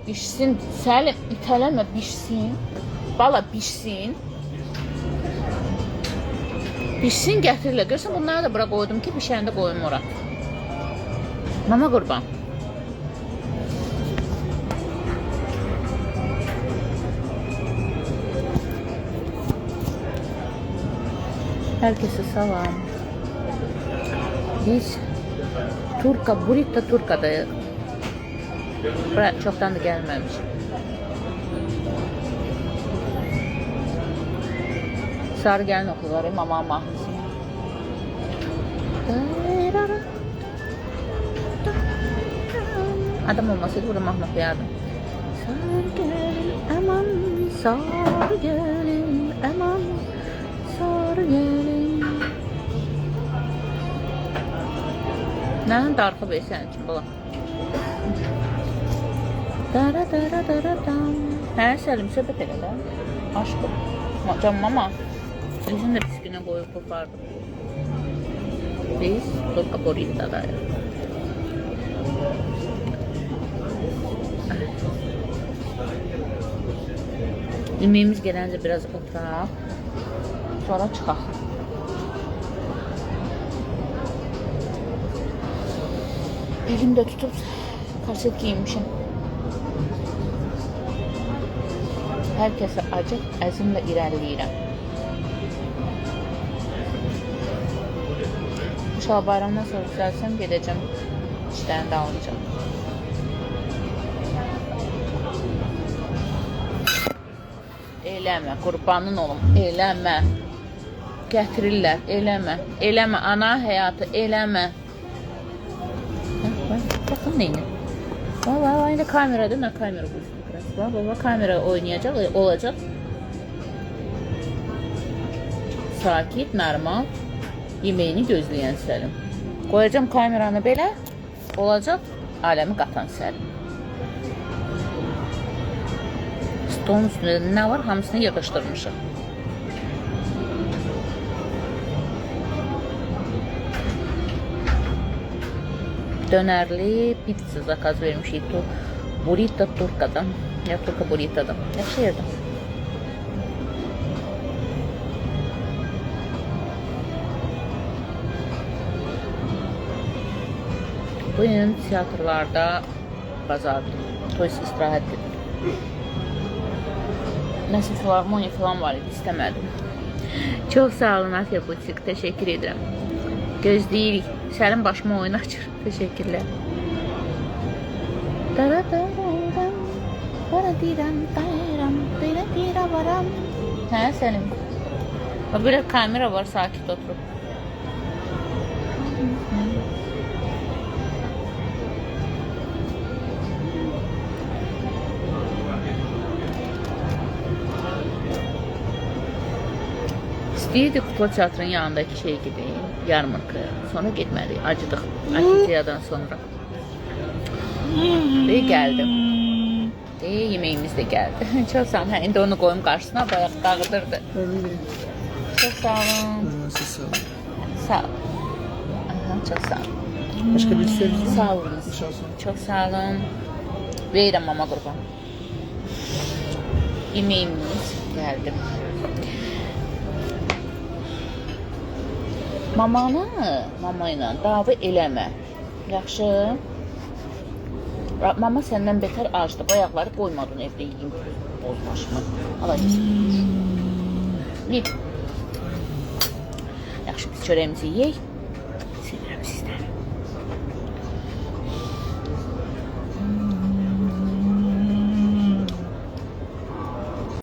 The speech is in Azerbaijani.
Bişsin. Səlim, itələmə, bişsin. Bala, bişsin. Bişsin, gətirirlər. Görsən, bunları da bura qoydum ki, bişəndə qoyum ora. Mama qurban. Herkese salam. Biz Burrito Turka'dayız. Buraya çoktan da gelmemiş. Sarı gelin okulları mama mahnısı. Adam olmasaydı burada mahnı okuyardım. Sarı gelin aman, sarı gelin aman, sarı gelin. Nənin darxı bey sənin üçün bala? Hə, Səlim, söhbət elə də. Aşkım. Can mama. Bizim də pis günə qoyub qopardım. Biz Turka Burrito'dayız. Yemeğimiz gələncə biraz oturaq. Sonra çıxaq. Elimdə tutub korset giymişim. Hər kəsə acıq, əzimlə irəliləyirəm. İnşallah bayramdan sonra düzəlsəm, gedəcəm, işlərini də alacağım. Eləmə, qurbanın olum, eləmə. Gətirirlər, eləmə. Eləmə, ana həyatı, eləmə. Bakın neyini. Valla yine kamera değil mi? Kamera bulsun biraz. Valla kamera oynayacak, olacak. Sakit, normal. Yemeğini gözleyen Səlim. Koyacağım kameranı belə. Olacak. Alemi qatan Səlim. Stolun üstünde ne var? Hamısını yığışdırmışım. Dönerli pizza zakaz vermişik. Burrito Turka'dan. Ya Turka Burrito'dan. Yaxşı yerdən. Bugün tiyatrolarda bazardı. Toys istirahətdir. Nəsə filarmoniya falan var idi, istəmədim. Çox sağ olun Afya Butik, təşəkkür edirəm. Gözləyirik. Səlim başıma oyun açır. Teşekkürler. Hə Səlim. Böyle kamera var, sakit oturup. İstəyirdik Kukla Teatrın yanındaki şey gideyim, yarmarkaya. Sonra gitmədik, acıdıq Akitiyadan sonra. Ve geldim. Yemeğimiz de geldi. Çok sağ olun. İndi onu koyum karşısına, bayaq dağıdırdı. Çok sağ olun. Sağ olun. Sağ olun. Aha, çok sağ olun. Başka bir isteğiniz var mı? Sağ olun. İnşallah. Çok sağ olun. Verirəm mama qurban. Yemeğimiz geldi. Mama ilə dava eləmə. Yaxşı. Mama səndən betər acdı. Bayaqları qoymadın evdə yiyeyim. Bozmaşımı. Alacaq. Yaxşı, biz çörəyimizi yiyək.